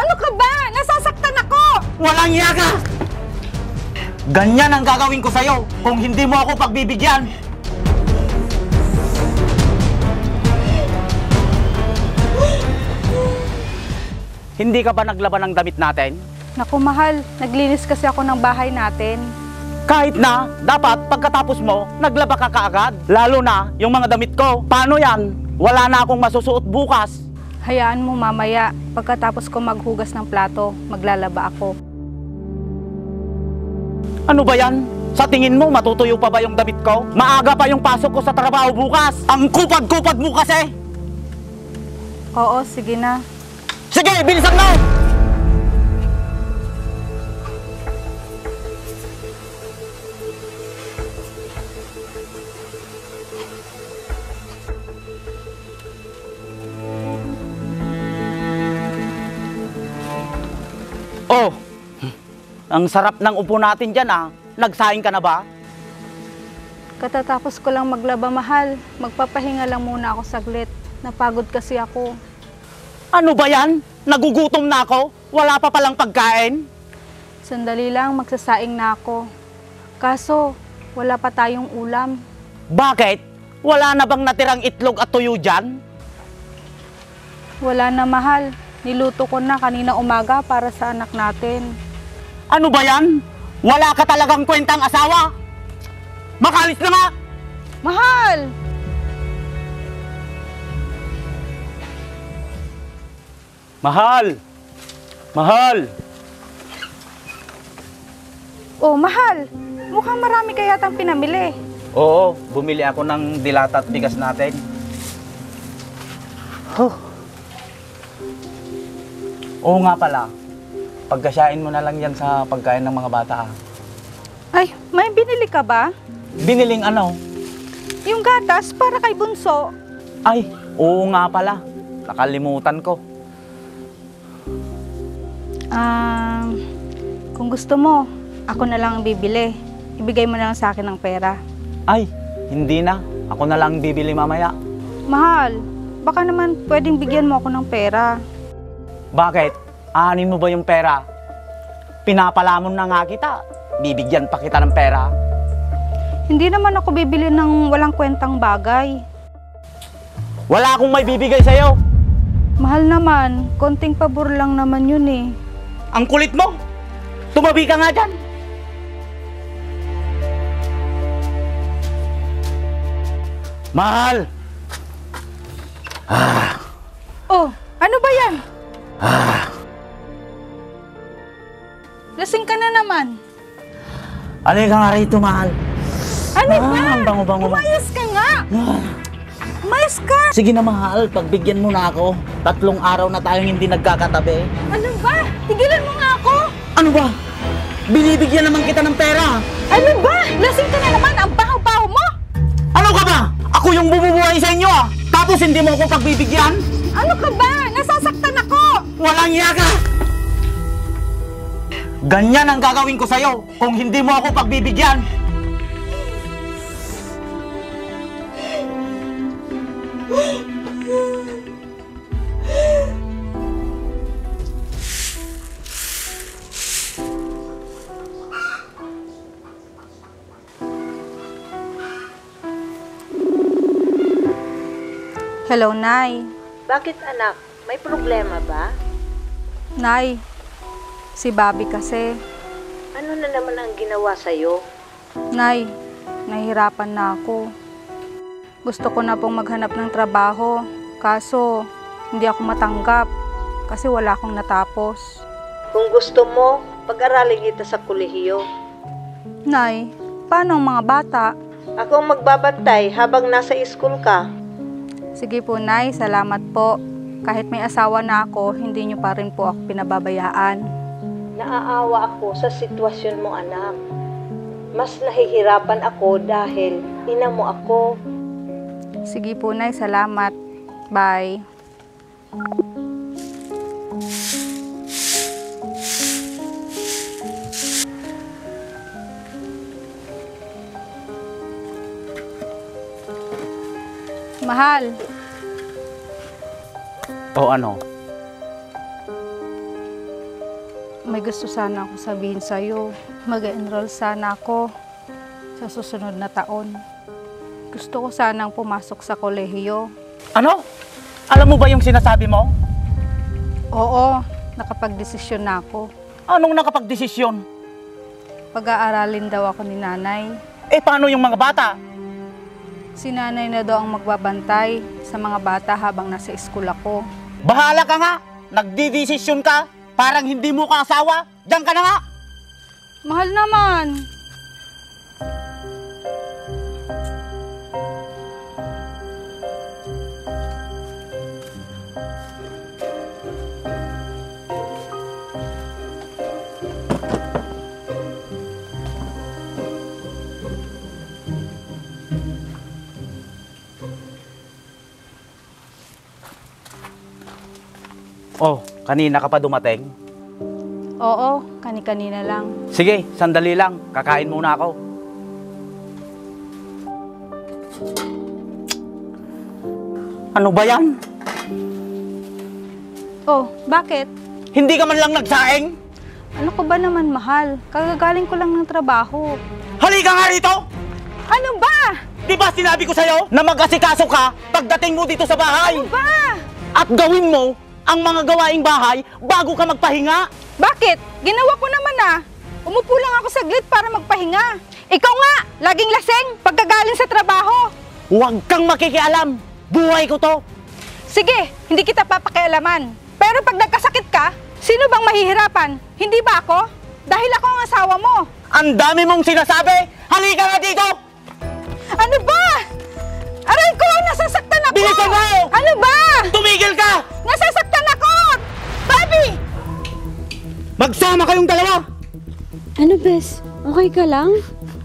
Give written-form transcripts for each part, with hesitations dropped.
Ano ka ba? Nasasaktan ako! Walang iya ka! Ganyan ang gagawin ko sa'yo kung hindi mo ako pagbibigyan. Hindi ka ba naglaban ng damit natin? Naku mahal, naglinis kasi ako ng bahay natin. Kahit na, dapat pagkatapos mo, naglaba ka kaagad. Lalo na yung mga damit ko. Paano yan? Wala na akong masusuot bukas. Hayaan mo mamaya, pagkatapos ko maghugas ng plato, maglalaba ako. Ano ba yan? Sa tingin mo, matutuyo pa ba yung damit ko? Maaga pa yung pasok ko sa trabaho bukas. Ang kupad-kupad mo kasi. Oo, sige na. Sige, bilisan mo! Oh, ang sarap ng upo natin dyan ah. Nagsaing ka na ba? Katatapos ko lang maglaba mahal, magpapahinga lang muna ako saglit. Napagod kasi ako. Ano ba yan? Nagugutom na ako? Wala pa palang pagkain? Sandali lang, magsasaing na ako. Kaso, wala pa tayong ulam. Bakit? Wala na bang natirang itlog at tuyo dyan? Wala na mahal. Niluto ko na kanina umaga para sa anak natin. Ano ba yan? Wala ka talagang kwentang asawa? Makalis na nga! Mahal! Mahal! Mahal! Oh, mahal! Mukhang marami kaya yatang pinamili. Oo, bumili ako ng dilata at bigas natin. Huh. Oo nga pala, pagkasyain mo na lang yan sa pagkain ng mga bata. Ay, may binili ka ba? Biniling ano? Yung gatas para kay Bunso. Ay, oo nga pala. Nakalimutan ko. Kung gusto mo, ako na lang ang bibili. Ibigay mo na lang sa akin ng pera. Ay, hindi na. Ako na lang bibili mamaya. Mahal, baka naman pwedeng bigyan mo ako ng pera. Bakit? Aanin mo ba yung pera? Pinapalamon na nga kita. Bibigyan pa kita ng pera. Hindi naman ako bibili ng walang kwentang bagay. Wala akong may bibigay sa'yo. Mahal naman, konting pabor lang naman yun eh. Ang kulit mo! Tumabi ka nga dyan! Mahal! Oh, ano ba yan? Lasing ka na naman. Alika nga rito, mahal. Ano ba? Ang bango-bango. Umayos ka nga! Umayos ka! Sige na, mahal. Pagbigyan mo na ako. 3 araw na tayong hindi nagkakatabi. Ano ba? Tigilan mo nga ako! Ano ba? Binibigyan naman kita ng pera. Ano ba? Lasing ka na naman! Ang baho-baho mo! Ano ka ba? Ako yung bumubuhay sa inyo ah. Tapos hindi mo ako pagbibigyan? Ano ka ba? Nasasaktan ako! Walang iya ka! Ganyan ang gagawin ko sa'yo kung hindi mo ako pagbibigyan. Hello, Nay. Bakit anak? May problema ba? Nay, si Bobby kasi. Ano na naman ang ginawa sa'yo? Nay, nahihirapan na ako. Gusto ko na pong maghanap ng trabaho. Kaso, hindi ako matanggap. Kasi wala akong natapos. Kung gusto mo, pag-aralin kita sa kolehiyo. Nay, paano ang mga bata? Ako ang magbabantay habang nasa school ka. Sige po, Nay. Salamat po. Kahit may asawa na ako, hindi niyo pa rin po ako pinababayaan. Naaawa ako sa sitwasyon mo, anak. Mas nahihirapan ako dahil ina mo ako. Sige po, Nay. Salamat. Bye. Mahal. O ano? may gusto sana ako sabihin sa'yo. Mag-enroll sana ako sa susunod na taon. Gusto ko sanang pumasok sa kolehiyo. Ano? Alam mo ba yung sinasabi mo? Oo, nakapagdesisyon na ako. Anong nakapagdesisyon? Pag-aaralin daw ako ni nanay. Eh, paano yung mga bata? Si nanay na daw ang magbabantay sa mga bata habang nasa school ako. Bahala ka nga! Nagdidesisyon ka! Parang hindi mo ka asawa! Diyan ka na nga! Mahal naman! Oh, kanina ka pa dumating? Oo, kani-kanina lang. Sige, sandali lang. Kakain muna ako. Ano ba yan? Oh, bakit? Hindi ka man lang nagsaing? Ano ko ba naman, mahal? Kagagaling ko lang ng trabaho. Halika nga rito! Ano ba? Di ba sinabi ko sa'yo na mag-asikaso ka pagdating mo dito sa bahay? Ano ba? At gawin mo ang mga gawaing bahay bago ka magpahinga? Bakit? Ginawa ko naman ah. Umupo lang ako saglit para magpahinga. Ikaw nga, laging laseng pagkagaling sa trabaho. Huwag kang makikialam. Buhay ko to. Sige, hindi kita papakialaman. Pero pag nagkasakit ka, sino bang mahihirapan? Hindi ba ako? Dahil ako ang asawa mo. Ang dami mong sinasabi. Halika nga dito! Ano ba? Aray ko, nasasaktan ako! Bilisan mo! Ano ba? Tumigil ka! Nasasaktan ako! Bobby! Magsama kayong dalawa! Ano, Bes? Okay ka lang?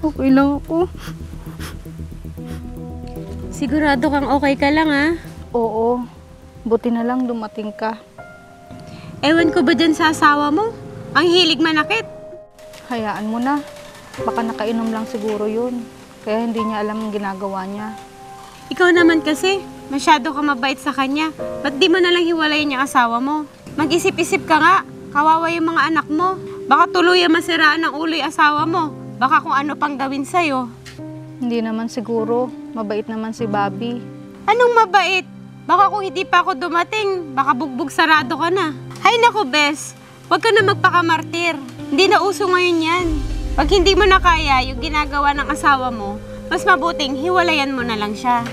Okay lang ako. Sigurado kang okay ka lang, ha? Oo, buti na lang dumating ka. Ewan ko ba dyan sa asawa mo? Ang hilig manakit. Hayaan mo na. Baka nakainom lang siguro yun. Kaya hindi niya alam ang ginagawa niya. Ikaw naman kasi, masyado ka mabait sa kanya. Ba't di mo nalang hiwalayin yung asawa mo? Mag-isip-isip ka nga. Kawawa yung mga anak mo. Baka tuluyan masiraan ng ulo yung asawa mo. Baka kung ano pang gawin sa'yo. Hindi naman siguro. Mabait naman si Bobby. Anong mabait? Baka kung hindi pa ako dumating, baka bugbog sarado ka na. Hay nako, Bes. Huwag ka na magpakamartir. Hindi na uso ngayon yan. Pag hindi mo na kaya yung ginagawa ng asawa mo, mas mabuting hiwalayan mo na lang siya.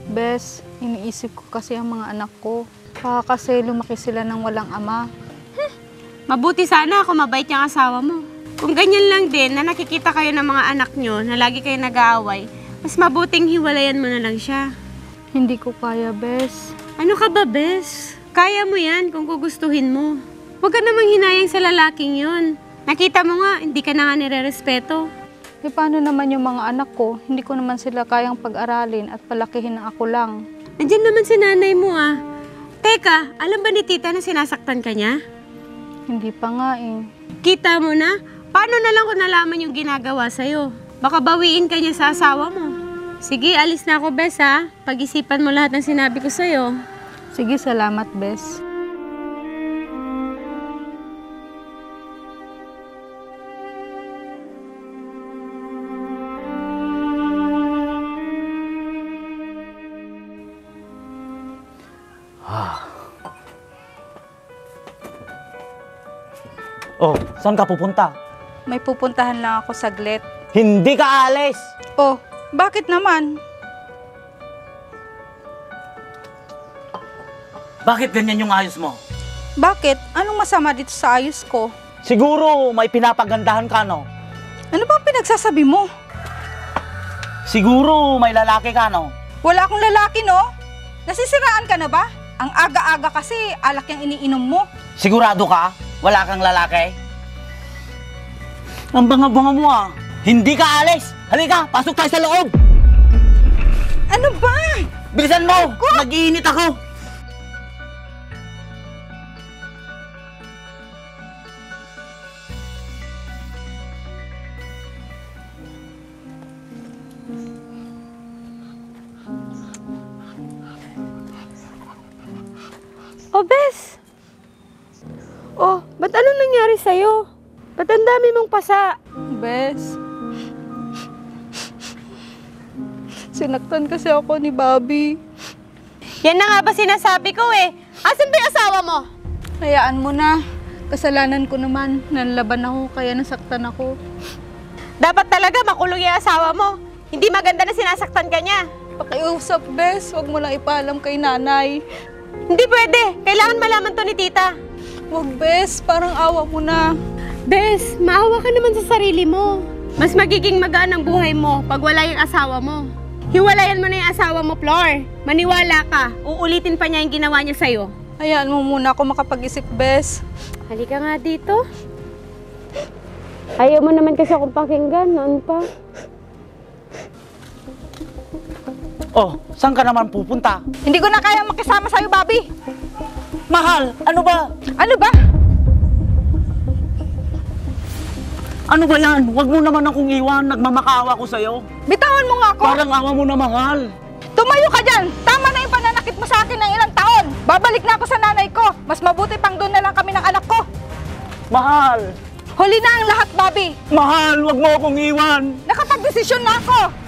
Bes, iniisip ko kasi ang mga anak ko. Baka kasi lumaki sila ng walang ama. Mabuti sana kung mabait yung asawa mo. Kung ganyan lang din na nakikita kayo ng mga anak nyo na lagi kayo nag-aaway, mas mabuting hiwalayan mo na lang siya. Hindi ko kaya, Bes. Ano ka ba, Bes? Kaya mo yan kung gugustuhin mo. Huwag ka namang hinayang sa lalaking yun. Nakita mo nga, hindi ka na nga nire-respeto. E paano naman yung mga anak ko? Hindi ko naman sila kayang pag-aralin at palakihin ng ako lang. Nandiyan naman si nanay mo ah. Teka, alam ba ni tita na sinasaktan ka niya? Hindi pa nga eh. Kita mo na? Paano na lang kung nalaman yung ginagawa sa'yo? Baka bawiin ka niya sa asawa mo. Sige, alis na ako, Bes ha. Pag-isipan mo lahat ng sinabi ko sa'yo. Sige, salamat, Bes. Oh, saan ka pupunta? May pupuntahan lang ako saglit. Hindi ka alis! Oh, bakit naman? Bakit ganyan yung ayos mo? Bakit? Anong masama dito sa ayos ko? Siguro may pinapagandahan ka, no? Ano ba ang pinagsasabi mo? Siguro may lalaki ka, no? Wala akong lalaki, no? Nasisiraan ka na ba? Ang aga-aga kasi alak yung iniinom mo. Sigurado ka? Wala kang lalaki? Ang banga-banga mo ah. Hindi ka alis! Halika, pasok tayo sa loob! Ano ba? Bilisan mo! Nag-iinit ako! Oh, Bes! Oh, Ba't ano nangyari sa'yo? Ba't ang dami mong pasa? Bes, sinaktan kasi ako ni Bobby. Yan na nga ba sinasabi ko eh. Asan ba yung asawa mo? Hayaan mo na. Kasalanan ko naman. Nanlaban ako, kaya nasaktan ako. Dapat talaga makulong yung asawa mo. Hindi maganda na sinasaktan ka niya. Pakiusap, Bes. Huwag mo lang ipaalam kay nanay. Hindi pwede. Kailangan malaman to ni tita. Huwag, Bes. Parang awa mo na. Bes, maawa ka naman sa sarili mo. Mas magiging magaan ang buhay mo pag wala yung asawa mo. Hiwalayan mo na yung asawa mo, Flor. Maniwala ka, uulitin pa niya yung ginawa niya sa'yo. Hayaan mo muna ako makapag-isip, Bes. Halika nga dito. Ayaw mo naman kasi akong pakinggan, noon pa. Oh, saan ka naman pupunta? Hindi ko na kaya makisama sa'yo, Bobby. Mahal, ano ba? Ano ba? Ano ba yan? Huwag mo naman akong iwan. Nagmamakaawa ko sa'yo. Bitawan mo nga ako. Parang awa mo na, mahal. Tumayo ka dyan! Tama na yung pananakit mo sa akin ng ilang taon! Babalik na ako sa nanay ko! Mas mabuti pang doon na lang kami ng anak ko! Mahal! Huli na ang lahat, Bobby! Mahal, huwag mo akong iwan. Nakapag-desisyon na ako!